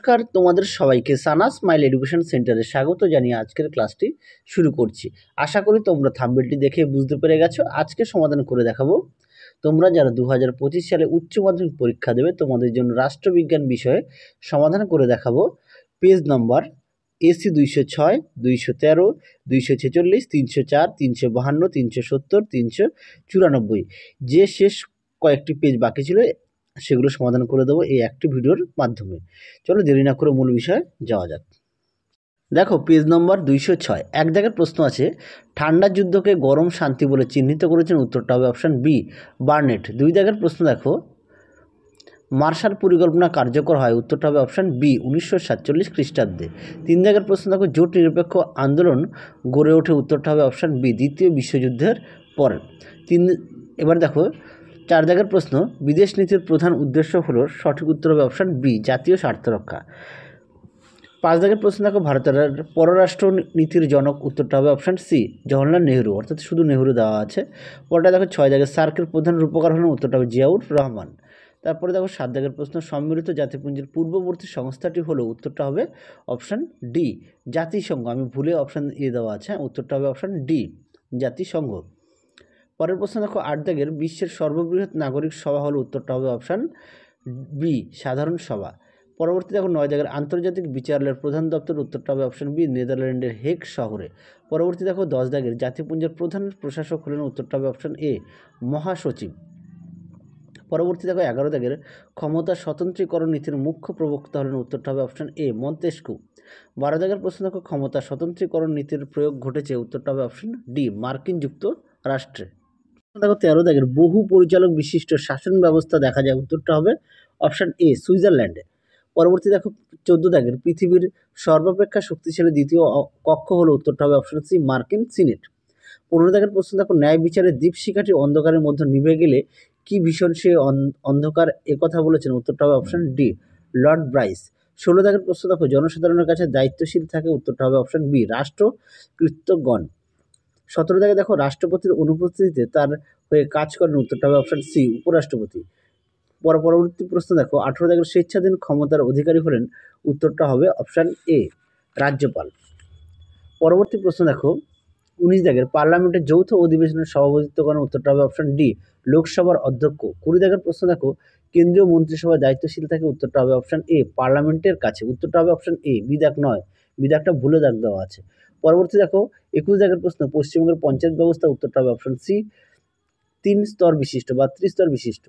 নমস্কার, তোমাদের সবাইকে সানা স্মাইল এডুকেশন সেন্টারে স্বাগত জানিয়ে আজকের ক্লাসটি শুরু করছি। আশা করি তোমরা থাম্বনেলটি দেখে বুঝতে পেরে গেছো। আজকে সমাধান করে দেখাবো তোমরা যারা 2025 সালে উচ্চ মাধ্যমিক পরীক্ষা দেবে তোমাদের জন্য রাষ্ট্রবিজ্ঞান বিষয়ে সমাধান করে দেখাবো। পেজ নম্বর এসি 206, 213, 246, 304, 352, 370, 394, যে শেষ কয়েকটি পেজ বাকি ছিল সেগুলো সমাধান করে দেবো এই একটি ভিডিওর মাধ্যমে। চলো দেরি না করে মূল বিষয়ে যাওয়া যাক। দেখো পেজ নম্বর 206, এক জায়গার প্রশ্ন আছে, ঠান্ডা যুদ্ধকে গরম শান্তি বলে চিহ্নিত করেছেন, উত্তরটা হবে অপশান বি বার্নেট। দুই জায়গার প্রশ্ন দেখো, মার্শাল পরিকল্পনা কার্যকর হয়, উত্তরটা হবে অপশান বি 1947 খ্রিস্টাব্দে। তিন জায়গার প্রশ্ন দেখো, জোট নিরপেক্ষ আন্দোলন গড়ে ওঠে, উত্তরটা হবে অপশান বি দ্বিতীয় বিশ্বযুদ্ধের পর। এবার দেখো চার জায়গার প্রশ্ন, বিদেশ নীতির প্রধান উদ্দেশ্য হলো, সঠিক উত্তর হবে অপশান বি জাতীয় স্বার্থ রক্ষা। পাঁচ জায়গার প্রশ্ন দেখো, ভারতের পররাষ্ট্র নীতির জনক, উত্তরটা হবে অপশান সি জওহরলাল নেহরু, অর্থাৎ শুধু নেহরু দেওয়া আছে। পরটা দেখো ছয় জায়গায় সার্কের প্রধান রূপকার হলেন, উত্তরটা হবে জিয়াউর রহমান। তারপরে দেখো সাত জায়গার প্রশ্ন, সম্মিলিত জাতিপুঞ্জের পূর্ববর্তী সংস্থাটি হলো, উত্তরটা হবে অপশান ডি জাতিসংঘ। আমি ভুলে অপশান দেওয়া আছে, উত্তরটা হবে অপশান ডি জাতিসংঘ। পরের প্রশ্ন দেখো আট দাগের, বিশ্বের সর্ববৃহৎ নাগরিক সভা হলো, উত্তরটা হবে অপশান বি সাধারণ সভা। পরবর্তী দেখো নয় দাগের, আন্তর্জাতিক বিচারালয়ের প্রধান দপ্তর, উত্তরটা হবে অপশান বি নেদারল্যান্ডের হেগ শহরে। পরবর্তী দেখো 10 দাগের, জাতিপুঞ্জের প্রধান প্রশাসক হলেন, উত্তরটা হবে অপশান এ মহাসচিব। পরবর্তী দেখো 11 দাগের, ক্ষমতা স্বতন্ত্রীকরণ নীতির মুখ্য প্রবক্তা হলেন, উত্তরটা হবে অপশান এ মন্তেস্কু। 12 দাগের প্রশ্ন দেখো, ক্ষমতা স্বতন্ত্রীকরণ নীতির প্রয়োগ ঘটেছে, উত্তরটা হবে অপশান ডি মার্কিন যুক্তরাষ্ট্রে। দেখো 13 দাগের, বহু পরিচালক বিশিষ্ট শাসন ব্যবস্থা দেখা যায়, উত্তরটা হবে অপশান এ সুইজারল্যান্ডে। পরবর্তী দেখো 14 দাগের, পৃথিবীর সর্বাপেক্ষা শক্তিশালী দ্বিতীয় কক্ষ হলো, উত্তরটা হবে অপশান সি মার্কিন সিনেট। 15 দাগের প্রশ্ন দেখো, ন্যায় বিচারের দীপশিখাটি অন্ধকারের মধ্যে নিভে গেলে কি ভীষণ সে অন্ধকার একথা বলেছেন, উত্তরটা হবে অপশান ডি লর্ড ব্রাইস। 16 দাগের প্রশ্ন দেখো, জনসাধারণের কাছে দায়িত্বশীল থাকে, উত্তরটা হবে অপশান বি রাষ্ট্রকৃতগণ। 17 দাগে দেখো, রাষ্ট্রপতির অনুপস্থিতিতে তার হয়ে কাজ করেন, উত্তরটা হবে অপশান সি উপরাষ্ট্রপতি। পরবর্তী প্রশ্ন দেখো, 18 দাগের, স্বেচ্ছাধীন ক্ষমতার অধিকারী হলেন, উত্তরটা হবে অপশান এ রাজ্যপাল। পরবর্তী প্রশ্ন দেখো 19 দাগের, পার্লামেন্টের যৌথ অধিবেশনের সভাপতিত্ব করেন, উত্তরটা হবে অপশান ডি লোকসভার অধ্যক্ষ। 20 দাগের প্রশ্ন দেখো, কেন্দ্রীয় মন্ত্রিসভার দায়িত্বশীল থাকে, উত্তরটা হবে অপশান এ পার্লামেন্টের কাছে, উত্তরটা হবে অপশান এ বিদাগ নয়, বিদাগটা ভুলে দাগ দেওয়া আছে। পরবর্তী দেখো 21 দাগের প্রশ্ন, পশ্চিমবঙ্গের পঞ্চায়েত ব্যবস্থা, উত্তরটা হবে অপশান সি 3 স্তর বিশিষ্ট বা ত্রিস্তর বিশিষ্ট।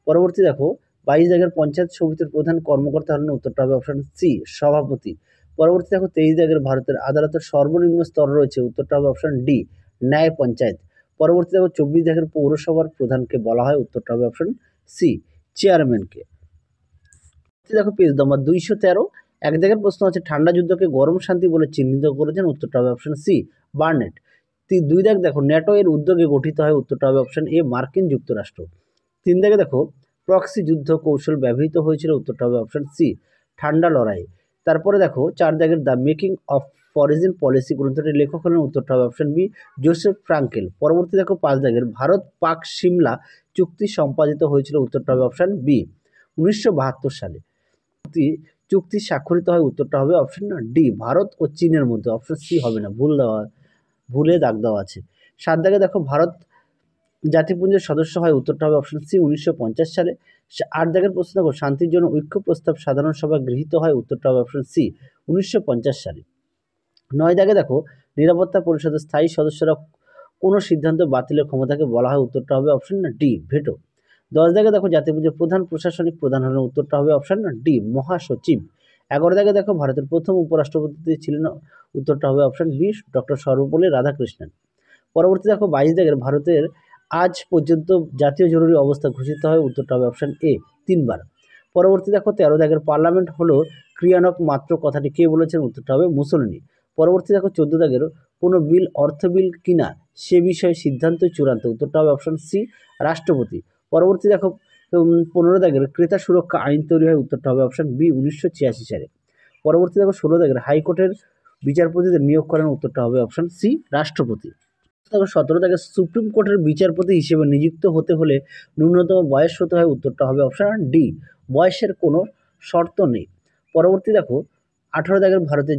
পরবর্তী দেখো 22 দাগের, পঞ্চায়েত সমিতির প্রধান কর্মকর্তা হলেন, উত্তরটা হবে অপশান সি সভাপতি। পরবর্তী দেখো 23 দাগের, ভারতের আদালতের সর্বনিম্ন স্তর রয়েছে, উত্তরটা হবে অপশান ডি ন্যায় পঞ্চায়েত। পরবর্তী দেখো 24 দাগের, পৌরসভার প্রধানকে বলা হয়, উত্তরটা হবে অপশান সি চেয়ারম্যানকে। দেখো পেজ নম্বর 213, এক জায়গার প্রশ্ন আছে, ঠান্ডা যুদ্ধকে গরম শান্তি বলে চিহ্নিত করেছেন, উত্তরটা হবে অপশান সি বার্নেট। 2 দাগ দেখো, ন্যাটো এর উদ্যোগে গঠিত হয়, উত্তরটা হবে অপশান এ মার্কিন যুক্তরাষ্ট্র। 3 দাগে দেখো, প্রক্সি যুদ্ধ কৌশল ব্যবহৃত হয়েছিল, উত্তরটা হবে অপশান সি ঠান্ডা লড়াই। তারপরে দেখো 4 দাগের, the making of foreign policy গ্রন্থটির লেখক হলেন, উত্তরটা হবে অপশান বি জোসেফ ফ্রাঙ্কেল। পরবর্তী দেখো 5 দাগের, ভারত পাক সিমলা চুক্তি সম্পাদিত হয়েছিল, উত্তরটা হবে অপশান বি 1972 সালে। চুক্তি স্বাক্ষরিত হয়, উত্তরটা হবে অপশান ডি ভারত ও চীনের মধ্যে, অপশান সি হবে না, ভুলে দাগ দেওয়া আছে। 7 দাগে দেখো, ভারত জাতিপুঞ্জের সদস্য হয়, উত্তরটা হবে অপশান সি 1950 সালে। 8 দাগের প্রশ্ন দেখো, শান্তির জন্য ঐক্য প্রস্তাব সাধারণ সভায় গৃহীত হয়, উত্তরটা হবে অপশান সি 1950 সালে। 9 দাগে দেখো, নিরাপত্তা পরিষদের স্থায়ী সদস্যরা কোনো সিদ্ধান্ত বাতিলের ক্ষমতাকে বলা হয়, উত্তরটা হবে অপশান ডি ভেটো। 10 দাগে দেখো, জাতিপুঞ্জের প্রধান প্রশাসনিক প্রধান হলেন, উত্তরটা হবে অপশান ডি মহাসচিব। 11 দাগে দেখো, ভারতের প্রথম উপরাষ্ট্রপতি ছিলেন, উত্তরটা হবে option B doctor Sarvepalli Radhakrishnan. পরবর্তী দেখো 22 দাগের, ভারতের আজ পর্যন্ত জাতীয় জরুরি অবস্থা ঘোষিত হয়, উত্তরটা হবে অপশান এ 3 বার। পরবর্তী দেখো 13 দাগের, পার্লামেন্ট হলো ক্রিয়ানক মাত্র, কথাটি কে বলেছেন, উত্তরটা হবে মুসোলিনি। পরবর্তী দেখো 14 দাগের, কোনো বিল অর্থ বিল কিনা সে বিষয়ে সিদ্ধান্ত চূড়ান্ত, উত্তরটা হবে অপশান সি রাষ্ট্রপতি। পরবর্তী দেখো 15 দাগের, ক্রেতা সুরক্ষা আইন তৈরি হয়, উত্তরটা হবে অপশান বি 1986 সালে। পরবর্তী দেখো 16 দাগের, হাইকোর্টের বিচারপতিদের নিয়োগ করেন, উত্তরটা হবে অপশান সি রাষ্ট্রপতি। 17 দাগের, সুপ্রিম কোর্টের বিচারপতি হিসেবে নিযুক্ত হতে হলে ন্যূনতম বয়স হতে হয়, উত্তরটা হবে অপশান ডি বয়সের কোনো শর্ত নেই। পরবর্তী দেখো 18 দাগের ভারতের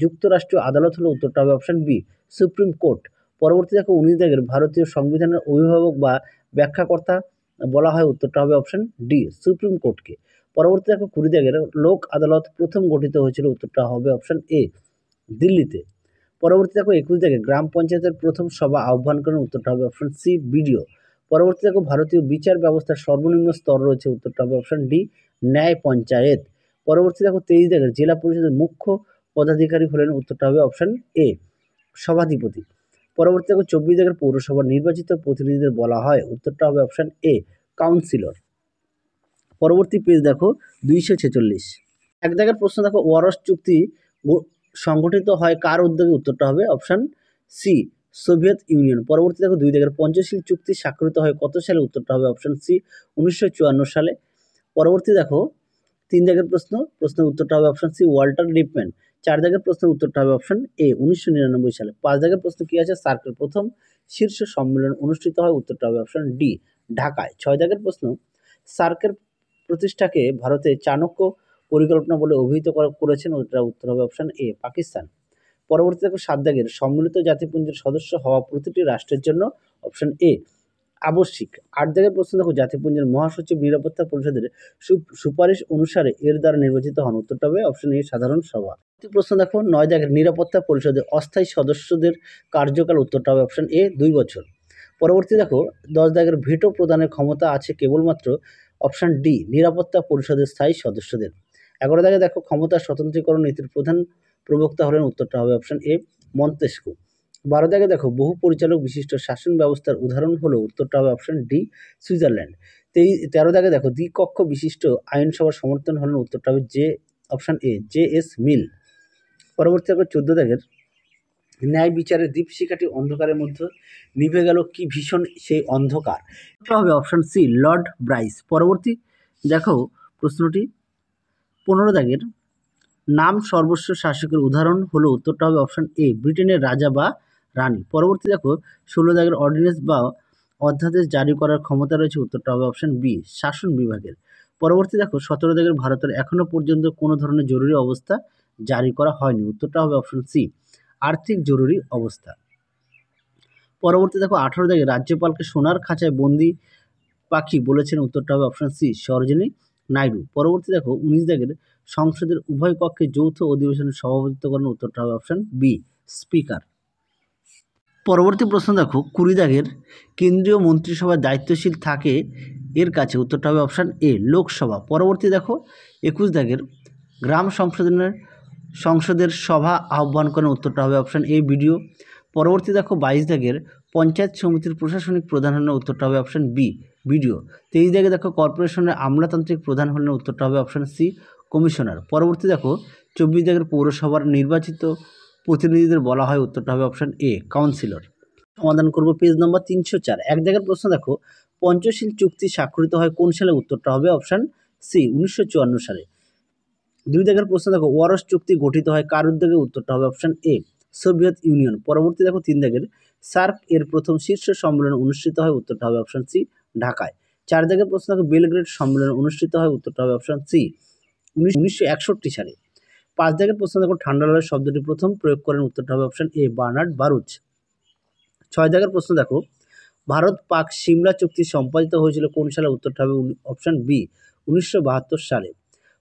যুক্তরাষ্ট্রীয় আদালত হলো উত্তরটা হবে অপশন বি সুপ্রিম কোর্ট। পরবর্তী দেখো 19 দাগের ভারতীয় সংবিধানের অভিভাবক বা ব্যাখ্যাকর্তা বলা হয় উত্তরটা হবে অপশন ডি সুপ্রিম কোর্টকে। পরবর্তী দেখো 20 দাগের লোক আদালত প্রথম গঠিত হয়েছিল উত্তরটা হবে অপশন এ দিল্লিতে। পরবর্তী দেখো 21 দাগে গ্রাম পঞ্চায়েতের প্রথম সভা আহ্বান করেন উত্তরটা হবে অপশন সি বিডিও। পরবর্তী দেখো ভারতীয় বিচার ব্যবস্থার সর্বনিম্ন স্তর রয়েছে উত্তরটা হবে অপশন ডি ন্যায় পঞ্চায়েত। পরবর্তী দেখো 23 দাগের জেলা পরিষদের মুখ্য পদাধিকারী হলেন উত্তরটা হবে অপশন এ সভাধিপতি। পরবর্তী দেখো 24 দাগের পৌরসভার নির্বাচিত প্রতিনিধিদের বলা হয় উত্তরটা হবে অপশন এ কাউন্সিলর। পরবর্তী পেজ দেখো 246। এক দাগের প্রশ্ন দেখো ওয়ারস চুক্তি সংগঠিত হয় কার উদ্যোগে উত্তরটা হবে অপশন সি সোভিয়েত ইউনিয়ন। পরবর্তী দেখো 2 দাগের পঞ্চশীল চুক্তি স্বাক্ষরিত হয় কত সালে উত্তরটা হবে অপশন সি 1954 সালে। পরবর্তী দেখো 3 দাগের প্রশ্নের উত্তরটা হবে অপশন সি ওয়াল্টার লিপম্যান। 4 দাগের প্রশ্নের উত্তরটা হবে অপশন এ 1999 সালে। 5 দাগের প্রশ্ন কি আছে সার্কের প্রথম শীর্ষ সম্মেলন অনুষ্ঠিত হয় উত্তরটা হবে অপশন ডি ঢাকায়। 6 দাগের প্রশ্ন সার্কের প্রতিষ্ঠাকে ভারতে চাণক্য পরিকল্পনা বলে অভিহিত করেছেন ওটা উত্তর হবে অপশন এ পাকিস্তান। পরবর্তী দেখো 7 দাগের সম্মিলিত জাতিপুঞ্জের সদস্য হওয়া প্রতিটি রাষ্ট্রের জন্য অপশন এ আবশ্যিক। 8 দাগের প্রশ্ন দেখো জাতিপুঞ্জের মহাসচিব নিরাপত্তা পরিষদের সুপারিশ অনুসারে এর দ্বারা নির্বাচিত হন উত্তরটা হবে অপশন এ সাধারণ সভা। প্রশ্ন দেখো 9 দাগের নিরাপত্তা পরিষদের অস্থায়ী সদস্যদের কার্যকাল উত্তরটা হবে অপশন এ 2 বছর। পরবর্তী দেখো 10 দাগের ভেটো প্রদানের ক্ষমতা আছে কেবলমাত্র অপশন ডি নিরাপত্তা পরিষদের স্থায়ী সদস্যদের। 11 দাগে দেখো ক্ষমতা স্বতন্ত্রীকরণ নীতির প্রধান প্রবক্তা হলেন উত্তরটা হবে অপশন এ মন্তেস্কু। 12 দাগে দেখো বহু পরিচালক বিশিষ্ট শাসন ব্যবস্থার উদাহরণ হলো উত্তরটা হবে অপশন ডি সুইজারল্যান্ড। 13 দাগে দেখো দ্বিকক্ষ বিশিষ্ট আইনসভার সমর্থন হলেন উত্তরটা হবে যে option A J S Mill. পরবর্তী দেখো 14 দাগের ন্যায় বিচারের দীপশিখাটি অন্ধকারের মধ্যে নিভে গেল কি ভীষণ সেই অন্ধকার এটা হবে অপশন সি লর্ড ব্রাইস। পরবর্তী দেখো প্রশ্নটি 15 দাগের নাম সর্বস্ব শাসকের উদাহরণ হলো উত্তরটা হবে অপশন এ ব্রিটেনের রাজা বা রানী। পরবর্তী দেখো 16 দাগের অর্ডিন্যান্স বা অধ্যাদেশ জারি করার ক্ষমতা রয়েছে উত্তরটা হবে অপশন বি শাসন বিভাগের। পরবর্তী দেখো 17 দাগের ভারতের এখনো পর্যন্ত কোনো ধরনের জরুরি অবস্থা জারি করা হয়নি উত্তরটা হবে অপশন সি আর্থিক জরুরি অবস্থা। পরবর্তী দেখো 18 দাগে রাজ্যপালকে সোনার খাঁচায় বন্দি পাখি বলেছেন উত্তরটা হবে অপশন সি সরোজিনী নাইডু। পরবর্তী দেখো 19 দাগের সংসদের উভয় কক্ষে যৌথ অধিবেশনে সভাপতিত্ব করেন উত্তরটা হবে অপশন বি স্পিকার। পরবর্তী প্রশ্ন দেখো 20 দাগের কেন্দ্রীয় মন্ত্রিসভার দায়িত্বশীল থাকে এর কাছে উত্তরটা হবে অপশন এ লোকসভা। পরবর্তী দেখো 21 দাগের গ্রাম সংসদের সভা আহ্বান করেন উত্তরটা হবে অপশন এ বিডিও। পরবর্তী দেখো 22 দাগের পঞ্চায়েত সমিতির প্রশাসনিক প্রধান হলেন উত্তরটা হবে অপশন বি বিডিও। 23 দাগে দেখো কর্পোরেশনের আমলাতান্ত্রিক প্রধান হলেন উত্তরটা হবে অপশন সি কমিশনার। পরবর্তী দেখো 24 দাগের পৌরসভার নির্বাচিত প্রতিনিধিদের বলা হয় উত্তরটা হবে অপশন এ কাউন্সিলর। সমাধান করব পেজ নম্বর 304। 1 দাগের প্রশ্ন দেখো পঞ্চশীল চুক্তি স্বাক্ষরিত হয় কোন সালে উত্তরটা হবে অপশন সি 1954 সালে। 2 দাগের প্রশ্ন দেখো ওয়ারস চুক্তি গঠিত হয় কার উদ্যোগে উত্তরটা হবে অপশন এ সোভিয়েত ইউনিয়ন। পরবর্তী দেখো 3 দাগের সার্ক এর প্রথম শীর্ষ সম্মেলন অনুষ্ঠিত হয় উত্তরটা হবে অপশন সি ঢাকায়। 4 দাগের প্রশ্ন দেখো বেলগ্রেড সম্মেলন অনুষ্ঠিত হয় উত্তরটা হবে অপশন সি 1961 সালে। 5 দাগের প্রশ্ন দেখো ঠান্ডা লড়াই শব্দটি প্রথম প্রয়োগ করেন উত্তরটা হবে অপশন এ বার্নার্ড বারুচ। 6 দাগের প্রশ্ন দেখো ভারত পাক সিমলা চুক্তি সম্পাদিত হয়েছিল কোন সালে উত্তরটা হবে অপশন বি 1972 সালে।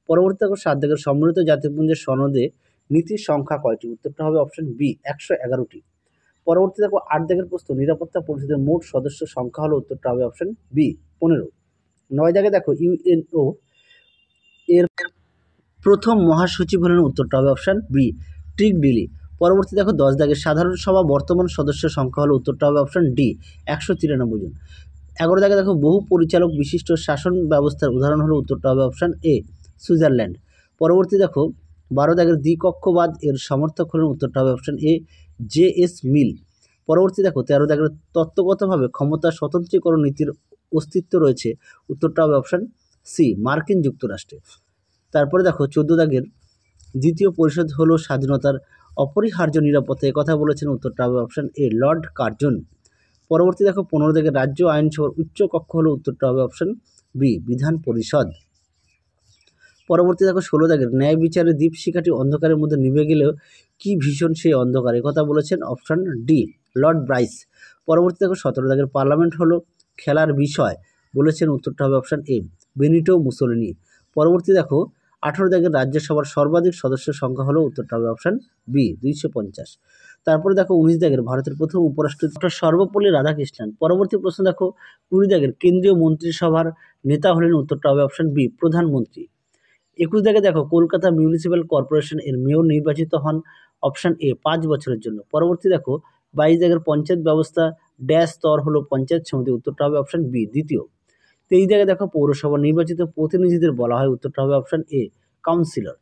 পরবর্তী দেখো 7 দাগের সম্মিলিত জাতিপুঞ্জের সনদে নীতির সংখ্যা কয়টি উত্তরটা হবে অপশন বি 111টি। পরবর্তী দেখো 8 দাগের প্রশ্ন নিরাপত্তা পরিষদের মোট সদস্য সংখ্যা হলো উত্তরটা হবে অপশন বি 15। 9 দাগে দেখো ইউএনও এর প্রথম মহাসচিব হলেন উত্তরটা হবে অপশন বি ট্রিক ডিলি। পরবর্তী দেখো 10 দাগের সাধারণ সভা বর্তমান সদস্য সংখ্যা হলো উত্তরটা হবে অপশন ডি 193 জন। 11 দাগে দেখো বহু পরিচালক বিশিষ্ট শাসন ব্যবস্থার উদাহরণ হলো উত্তরটা হবে অপশন এ সুইজারল্যান্ড। পরবর্তী দেখো 12 দাগের দ্বিকক্ষবাদ এর সমর্থক হলেন উত্তরটা হবে option A J S Mill. পরবর্তী দেখো 13 দাগের তত্ত্বগতভাবে ক্ষমতা স্বতন্ত্রীকরণ নীতির অস্তিত্ব রয়েছে উত্তরটা হবে অপশন সি মার্কিন যুক্তরাষ্ট্রে। তারপরে দেখো 14 দাগের দ্বিতীয় পরিষদ হলো স্বাধীনতার অপরিহার্য নিরাপত্তা কথা বলেছেন উত্তরটা হবে অপশন এ লর্ড কার্জন। পরবর্তী দেখো 15 দাগের রাজ্য আইনসভার উচ্চ কক্ষ হলো উত্তরটা হবে অপশন বি বিধান পরিষদ। পরবর্তী দেখো 16 দাগের ন্যায় বিচারের দীপশিখাটি অন্ধকারের মধ্যে নিভে গেলেও কি ভীষণ সেই অন্ধকার, কথা বলেছেন অপশন ডি লর্ড ব্রাইস। পরবর্তী দেখো 17 দাগের পার্লামেন্ট হলো খেলার বিষয়, বলেছেন উত্তরটা হবে অপশন এ বেনিটো মুসোলিনি। পরবর্তী দেখো 18 দাগের রাজ্যসভার সর্বাধিক সদস্যের সংখ্যা হলো, উত্তরটা হবে অপশন বি 250। তারপরে দেখো 19 দাগের ভারতের প্রথম উপরাষ্ট্রপতি ডক্টর সর্বপল্লী রাধাকৃষ্ণন। পরবর্তী প্রশ্ন দেখো 20 দাগের কেন্দ্রীয় মন্ত্রিসভার নেতা হলেন, উত্তরটা হবে অপশন বি প্রধানমন্ত্রী। 21 দাগে দেখো কলকাতা মিউনিসিপ্যাল কর্পোরেশন এর মেয়র নির্বাচিত হন, অপশন এ 5 বছরের জন্য। পরবর্তী দেখো 22 দাগের পঞ্চায়েত ব্যবস্থা ড্যাশ স্তর হলো পঞ্চায়েত সমিতি, উত্তরটা হবে অপশন বি দ্বিতীয়। 23 দাগে দেখো পৌরসভা নির্বাচিত প্রতিনিধিদের বলা হয়, উত্তরটা হবে অপশন এ কাউন্সিলর।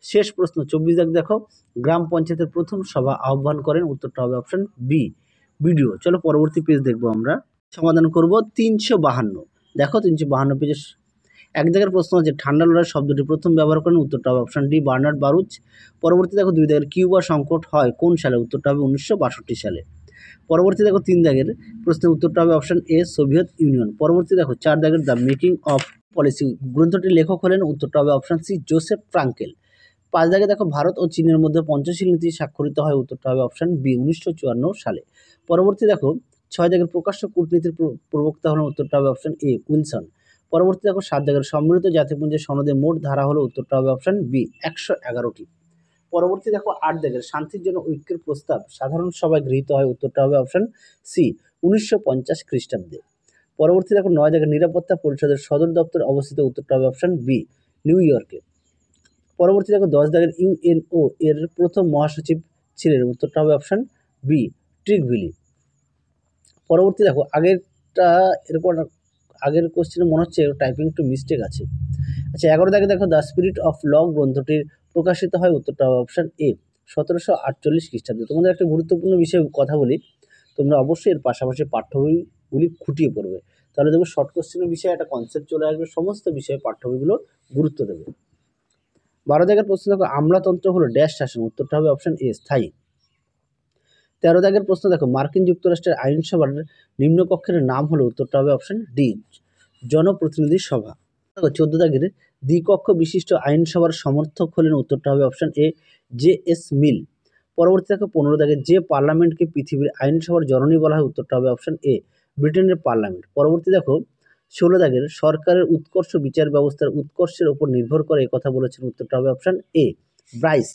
শেষ প্রশ্ন 24 দাগ দেখো গ্রাম পঞ্চায়েতের প্রথম সভা আহ্বান করেন, উত্তরটা হবে অপশন বি বিডিও। চলো পরবর্তী পেজ দেখবো আমরা, সমাধান করব 352। দেখো 352 পেজের এক জায়গার প্রশ্ন হচ্ছে ঠান্ডা লড়াই শব্দটি প্রথম ব্যবহার করেন, উত্তরটা হবে অপশন ডি বার্নার্ড বারুচ। পরবর্তী দেখো 2 দাগের কিউবা সংকট হয় কোন সালে, উত্তরটা হবে 1962 সালে। পরবর্তী দেখো 3 দাগের প্রশ্নের উত্তরটা হবে অপশন এ সোভিয়েত ইউনিয়ন। পরবর্তী দেখো 4 দাগের দ্য মেকিং অফ পলিসি গ্রন্থটির লেখক হলেন, উত্তরটা হবে অপশন সি জোসেফ ফ্রাঙ্কেল। 5 দাগে দেখো ভারত ও চীনের মধ্যে পঞ্চশীল নীতি স্বাক্ষরিত হয়, উত্তরটা হবে অপশন বি 1954 সালে। পরবর্তী দেখো 6 দাগের প্রকাশ্য কূটনীতির প্রবক্তা হলেন, উত্তরটা হবে অপশন এ উইলসন। পরবর্তী দেখো 7 দাগের সম্মিলিত জাতিপুঞ্জের সনদে মোট ধারা হলো, উত্তরটা হবে অপশন বি 111টি। পরবর্তী দেখো 8 দাগের শান্তির জন্য ঐক্যের প্রস্তাব সাধারণ সভায় গৃহীত হয়, উত্তরটা হবে অপশন সি 1950 খ্রিস্টাব্দে। পরবর্তী দেখো 9 দাগের নিরাপত্তা পরিষদের সদর দপ্তর অবস্থিত, উত্তরটা হবে অপশন বি নিউ ইয়র্কে। পরবর্তী দেখো 10 দাগের ইউএনও এর প্রথম মহাসচিব ছিলেন, উত্তরটা হবে অপশন বি ট্রিগভিলি। পরবর্তী দেখো আগেরটা এরপর আগের কোশ্চেনে মনে হচ্ছে টাইপিং একটু মিস্টেক আছে। আচ্ছা 11 দাগে দেখো দ্য স্পিরিট অফ ল গ্রন্থটির প্রকাশিত হয়, উত্তরটা হবে অপশন এ 1748 খ্রিস্টাব্দে। তোমাদের একটা গুরুত্বপূর্ণ বিষয়ে কথা বলি, তোমরা অবশ্যই এর পাশাপাশি পাঠ্য বইগুলি খুঁটিয়ে পড়বে, তাহলে দেখো শর্ট কোশ্চেনের বিষয়ে একটা কনসেপ্ট চলে আসবে, সমস্ত বিষয়ে পাঠ্য বইগুলো গুরুত্ব দেবে। 12 দাগের প্রশ্ন দেখো আমলাতন্ত্র হলো ড্যাশ শাসন, উত্তরটা হবে অপশন এ স্থায়ী। 13 দাগের প্রশ্ন দেখো মার্কিন যুক্তরাষ্ট্রের আইনসভার নিম্নকক্ষের নাম হলো, উত্তরটা হবে অপশন ডি জনপ্রতিনিধি সভা। দেখো 14 দাগের দ্বিকক্ষ বিশিষ্ট আইনসভার সমর্থক হলেন, উত্তরটা হবে option A J S Mill. পরবর্তী দেখো 15 দাগের যে পার্লামেন্টকে পৃথিবীর আইনসভার জননী বলা হয়, উত্তরটা হবে অপশন এ ব্রিটেনের পার্লামেন্ট। পরবর্তী দেখো 16 দাগের সরকারের উৎকর্ষ বিচার ব্যবস্থার উৎকর্ষের উপর নির্ভর করে, কথা বলেছেন, উত্তরটা হবে অপশন এ ব্রাইস।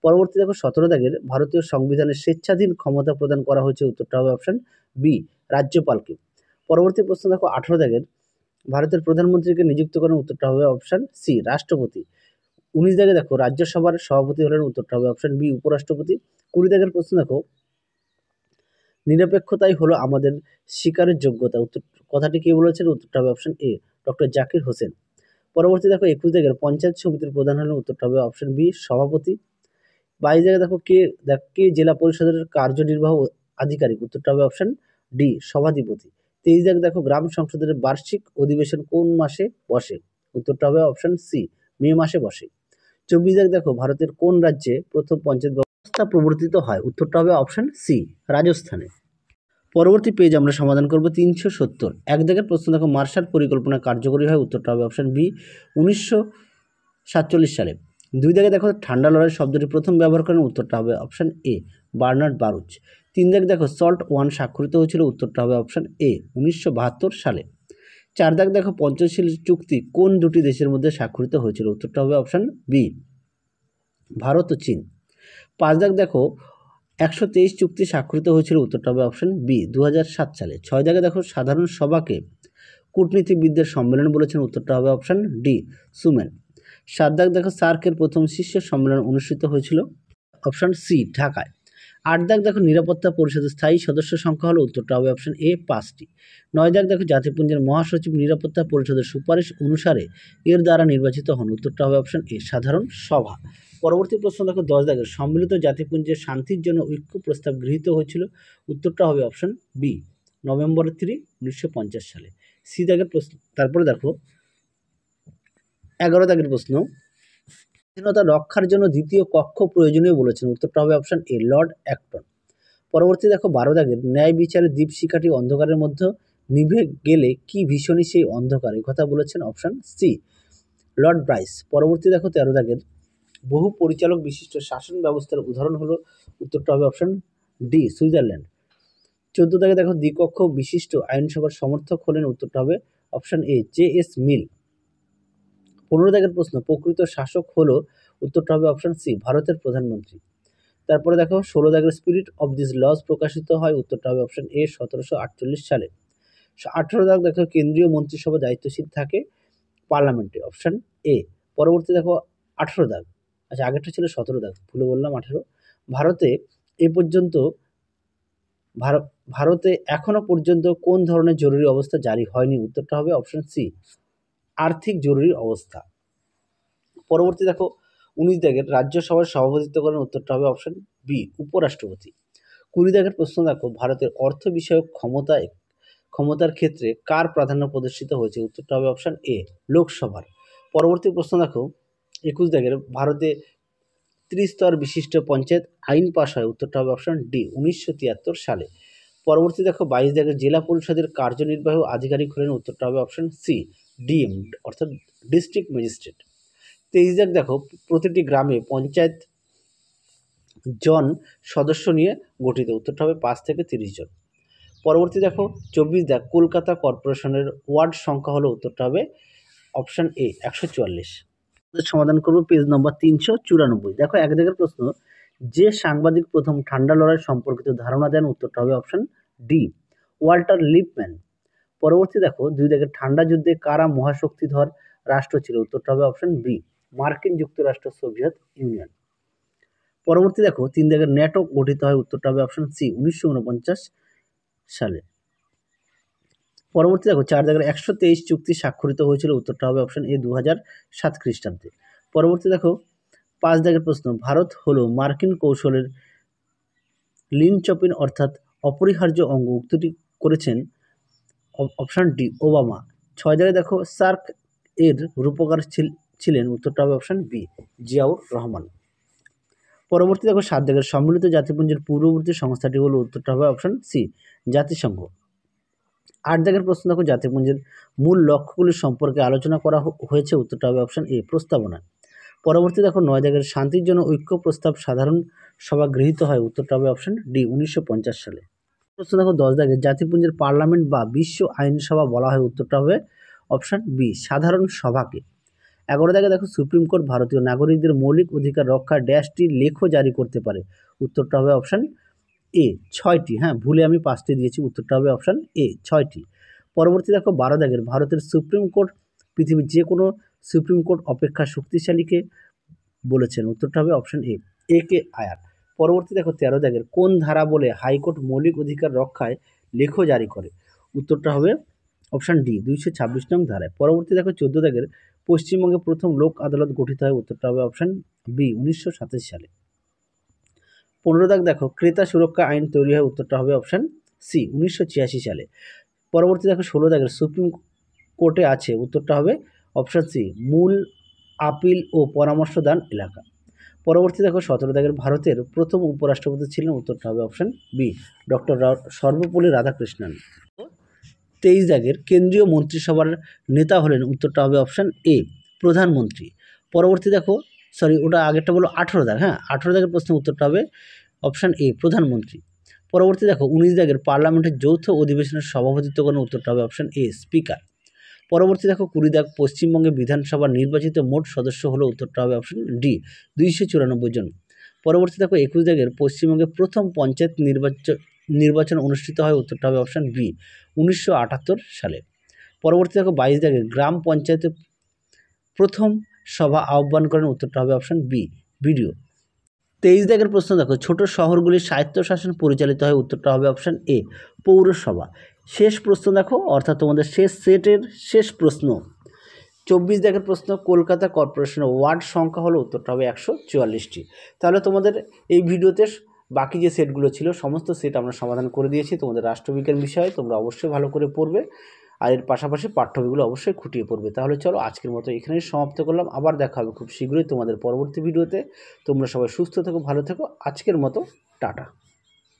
পরবর্তী দেখো 17 দাগের ভারতীয় সংবিধানে স্বেচ্ছাধীন ক্ষমতা প্রদান করা হয়েছে, উত্তরটা হবে অপশন বি রাজ্যপালকে। পরবর্তী প্রশ্ন দেখো 18 দাগের ভারতের প্রধানমন্ত্রীকে নিযুক্ত করেন, উত্তরটা হবে অপশন সি রাষ্ট্রপতি। 19 দাগে দেখো রাজ্যসভার সভাপতি হলেন, উত্তরটা হবে অপশন বি উপরাষ্ট্রপতি। 20 দাগের প্রশ্ন দেখো নিরপেক্ষতাই হলো আমাদের শিকারের যোগ্যতা, উত্তর কথাটি কে বলেছেন, উত্তরটা হবে option a doctor Zakir Hossain. পরবর্তী দেখো 21 দাগের পঞ্চায়েত সমিতির প্রধান হলেন, উত্তরটা হবে অপশন বি সভাপতি। 22 দাগে দেখো কে জেলা পরিষদের কার্যনির্বাহ আধিকারিক, উত্তরটা হবে অপশন ডি সভাধিপতি। 23 দাগে দেখো গ্রাম সংসদের বার্ষিক অধিবেশন কোন মাসে বসে, উত্তরটা হবে অপশন সি মে মাসে বসে। 24 দাগে দেখো ভারতের কোন রাজ্যে প্রথম পঞ্চায়েত ব্যবস্থা প্রবর্তিত হয়, উত্তরটা হবে অপশন সি রাজস্থানে। পরবর্তী পেজ আমরা সমাধান করব 370। এক দাগের প্রশ্ন দেখো মার্শাল পরিকল্পনা কার্যকরী হয়, উত্তরটা হবে অপশন বি 1947 সালে। 2 দাগে দেখো ঠান্ডা লড়াই শব্দটি প্রথম ব্যবহার করেন, উত্তরটা হবে অপশন এ বার্নার্ড বারুচ। 3 দাগে দেখো সল্ট ওয়ান স্বাক্ষরিত হয়েছিল, উত্তরটা হবে অপশন এ 1972 সালে। 4 দাগ দেখো পঞ্চশীল চুক্তি কোন দুটি দেশের মধ্যে স্বাক্ষরিত হয়েছিল, উত্তরটা হবে অপশন বি ভারত ও চীন। 5 দাগ দেখো 123 চুক্তি স্বাক্ষরিত হয়েছিল, উত্তরটা হবে অপশন বি 2007 সালে। 6 দাগে দেখো সাধারণ সভাকে কূটনীতিবিদদের সম্মেলন বলেছেন, উত্তরটা হবে অপশন ডি সুমেন। 7 দাগ দেখো সার্কের প্রথম শীর্ষ সম্মেলন অনুষ্ঠিত হয়েছিল, অপশন সি ঢাকায়। 8 দাগ দেখো নিরাপত্তা পরিষদের স্থায়ী সদস্য সংখ্যা হলো, উত্তরটা হবে অপশন এ 5টি। 9 দাগ দেখো জাতিপুঞ্জের মহাসচিব নিরাপত্তা পরিষদের সুপারিশ অনুসারে এর দ্বারা নির্বাচিত হন, উত্তরটা হবে অপশন এ সাধারণ সভা। পরবর্তী প্রশ্ন দেখো 10 দাগের সম্মিলিত জাতিপুঞ্জের শান্তির জন্য ঐক্য প্রস্তাব গৃহীত হয়েছিল, উত্তরটা হবে অপশন বি নভেম্বর 3, 1950 সালে। সি দাগের প্রশ্ন তারপরে দেখো 11 দাগের প্রশ্ন স্বাধীনতা রক্ষার জন্য দ্বিতীয় কক্ষ প্রয়োজনীয় বলেছেন, উত্তরটা হবে অপশন এ লর্ড অ্যাক্টন। পরবর্তী দেখো 12 দাগের ন্যায় বিচারের দীপশিখাটি অন্ধকারের মধ্যে নিভে গেলে কি ভীষণই সেই অন্ধকার, কথা বলেছেন অপশন সি লর্ড ব্রাইস। পরবর্তী দেখো 13 দাগের বহু পরিচালক বিশিষ্ট শাসন ব্যবস্থার উদাহরণ হলো, উত্তরটা হবে অপশন ডি সুইজারল্যান্ড। 14 দাগে দেখো দ্বিকক্ষ বিশিষ্ট আইনসভার সমর্থক হলেন, উত্তরটা হবে অপশন এ জে.এস. মিল। 15 দাগের প্রশ্ন, প্রকৃত শাসক হলো, উত্তরটা হবে অপশন সি ভারতের প্রধানমন্ত্রী। তারপরে দেখো 16 দাগের স্পিরিট অফ দিস লস প্রকাশিত হয়, উত্তরটা হবে অপশন এ 1748 সালে। 18 দাগ দেখো কেন্দ্রীয় মন্ত্রিসভা দায়িত্বশীল থাকে পার্লামেন্টে, অপশন এ। পরবর্তী দেখো 18 দাগ, আচ্ছা আগেরটা ছিল 17 দাগ, ভুলে বললাম 18। ভারতে এ পর্যন্ত ভারতে এখনো পর্যন্ত কোন ধরনের জরুরি অবস্থা জারি হয়নি, উত্তরটা হবে অপশন সি আর্থিক জরুরি অবস্থা। পরবর্তী দেখো 19 দাগের রাজ্যসভার সভাপতিত্ব করেন, উত্তরটা হবে অপশন বি উপরাষ্ট্রপতি। 20 দাগের প্রশ্ন দেখো ভারতের অর্থ বিষয়ক ক্ষমতার ক্ষেত্রে কার প্রাধান্য প্রদর্শিত হয়েছে, উত্তরটা হবে অপশন এ লোকসভার। পরবর্তী প্রশ্ন দেখো 21 দাগের ভারতে ত্রিস্তর বিশিষ্ট পঞ্চায়েত আইন পাশ হয়, উত্তরটা হবে অপশন ডি 1973 সালে। পরবর্তী দেখো 22 দাগের জেলা পরিষদের কার্যনির্বাহী আধিকারিক হলেন, উত্তরটা হবে অপশন সি ডিএম অর্থাৎ ডিস্ট্রিক্ট ম্যাজিস্ট্রেট। 23 দাগ দেখো প্রতিটি গ্রামে পঞ্চায়েত জন সদস্য নিয়ে গঠিত, উত্তরটা হবে 5 থেকে 30 জন। পরবর্তী দেখো 24 দাগ কলকাতা কর্পোরেশনের ওয়ার্ড সংখ্যা হলো, উত্তরটা হবে অপশন এ 144। সমাধান করব পেজ নম্বর 394। দেখো 1 দাগের প্রশ্ন, যে সাংবাদিক প্রথম ঠান্ডা লড়াই সম্পর্কিত ধারণা দেন, উত্তরটা হবে অপশন ডি ওয়াল্টার লিপম্যান। পরবর্তী দেখো 2 দাগের ঠান্ডা যুদ্ধে কারা মহাশক্তিধর রাষ্ট্র ছিল, উত্তরটা হবে অপশন বি মার্কিন যুক্তরাষ্ট্র সোভিয়েত ইউনিয়ন। পরবর্তী দেখো 3 দাগের ন্যাটো গঠিত হয়, উত্তরটা হবে অপশন সি 1949 সালে। পরবর্তী দেখো 4 দাগের 123 চুক্তি স্বাক্ষরিত হয়েছিল, উত্তরটা হবে অপশন এ 2007 খ্রিস্টাব্দে। পরবর্তী দেখো 5 দাগের প্রশ্ন, ভারত হলো মার্কিন কৌশলের লিনচপিন অর্থাৎ অপরিহার্য অঙ্গ, উক্তিটি করেছেন অপশন ডি ওবামা। 6 দাগে দেখো সার্ক এর রূপকার ছিলেন, উত্তরটা হবে অপশন বি জিয়াউর রহমান। পরবর্তী দেখো 7 দাগের সম্মিলিত জাতিপুঞ্জের পূর্ববর্তী সংস্থাটি হলো, উত্তরটা হবে অপশন সি জাতিসংঘ। 8 দাগের প্রশ্ন দেখো জাতিপুঞ্জের মূল লক্ষ্যগুলি সম্পর্কে আলোচনা করা হয়েছে, উত্তরটা হবে অপশন এ প্রস্তাবনা। পরবর্তী দেখো 9 দাগের শান্তির জন্য ঐক্য প্রস্তাব সাধারণ সভা গৃহীত হয়, উত্তরটা হবে অপশন ডি 1950 সালে। প্রশ্ন দেখো 10 দাগের জাতিপুঞ্জের পার্লামেন্ট বা বিশ্ব আইনসভা বলা হয়, উত্তরটা হবে অপশন বি সাধারণ সভাকে। 11 দাগে দেখো সুপ্রিম কোর্ট ভারতীয় নাগরিকদের মৌলিক অধিকার রক্ষা ড্যাশটি লেখো জারি করতে পারে, উত্তরটা হবে অপশন এ 6টি। হ্যাঁ ভুলে আমি 5টি দিয়েছি, উত্তরটা হবে অপশন এ 6টি। পরবর্তী দেখো 12 দাগের ভারতের সুপ্রিম কোর্ট পৃথিবীর যে কোনো সুপ্রিম কোর্ট অপেক্ষা শক্তিশালীকে বলেছেন, উত্তরটা হবে অপশন এ কে আয়ার। পরবর্তী দেখো 13 দাগের কোন ধারা বলে হাইকোর্ট মৌলিক অধিকার রক্ষায় লেখো জারি করে, উত্তরটা হবে অপশন ডি 226 নং ধারায়। পরবর্তী দেখো 14 দাগের পশ্চিমবঙ্গে প্রথম লোক আদালত গঠিত হয়, উত্তরটা হবে অপশন বি 1927 সালে। 15 দাগ দেখো ক্রেতা সুরক্ষা আইন তৈরি হয়, উত্তরটা হবে অপশন সি 1986 সালে। পরবর্তী দেখো 16 দাগের সুপ্রিম কোর্টে আছে, উত্তরটা হবে অপশন সি মূল আপিল ও পরামর্শদান এলাকা। পরবর্তী দেখো 17 দাগের ভারতের প্রথম উপরাষ্ট্রপতি ছিলেন, উত্তরটা হবে option B doctor Sarvepalli Radhakrishnan. 23 দাগের কেন্দ্রীয় মন্ত্রিসভার নেতা হলেন, উত্তরটা হবে অপশন এ প্রধানমন্ত্রী। পরবর্তী দেখো ওটা আগেরটা বলো 18 দাগ, হ্যাঁ 18 দাগের প্রশ্ন উত্তরটা হবে অপশন এ প্রধানমন্ত্রী। পরবর্তী দেখো 19 দাগের পার্লামেন্টের যৌথ অধিবেশনের সভাপতিত্ব করেন, উত্তরটা হবে অপশন এ স্পিকার। পরবর্তী দেখো 20 দাগ পশ্চিমবঙ্গে বিধানসভার নির্বাচিত মোট সদস্য হলো, উত্তরটা হবে অপশন ডি 294 জন। পরবর্তী দেখো 21 দাগের পশ্চিমবঙ্গে প্রথম পঞ্চায়েত নির্বাচন অনুষ্ঠিত হয়, উত্তরটা হবে অপশন বি 1978 সালে। পরবর্তী দেখো 22 দাগের গ্রাম পঞ্চায়েতে প্রথম সভা আহ্বান করেন, উত্তরটা হবে অপশন বি বিডিও। 23 দাগের প্রশ্ন দেখো ছোট শহরগুলির স্বায়ত্তশাসন পরিচালিত হয়, উত্তরটা হবে অপশন এ পৌরসভা। শেষ প্রশ্ন দেখো অর্থাৎ তোমাদের শেষ সেটের শেষ প্রশ্ন 24 দাগের প্রশ্ন কলকাতা কর্পোরেশনের ওয়ার্ড সংখ্যা হলো, উত্তরটা হবে 144টি। তাহলে তোমাদের এই ভিডিওতে বাকি যে সেটগুলো ছিল সমস্ত সেট আমরা সমাধান করে দিয়েছি। তোমাদের রাষ্ট্রবিজ্ঞান বিষয়ে তোমরা অবশ্যই ভালো করে পড়বে, আর এর পাশাপাশি পাঠ্যবইগুলো অবশ্যই খুঁটিয়ে পড়বে। তাহলে চলো আজকের মতো এখানেই সমাপ্ত করলাম, আবার দেখা হবে খুব শীঘ্রই তোমাদের পরবর্তী ভিডিওতে। তোমরা সবাই সুস্থ থেকো, ভালো থেকো, আজকের মতো টাটা।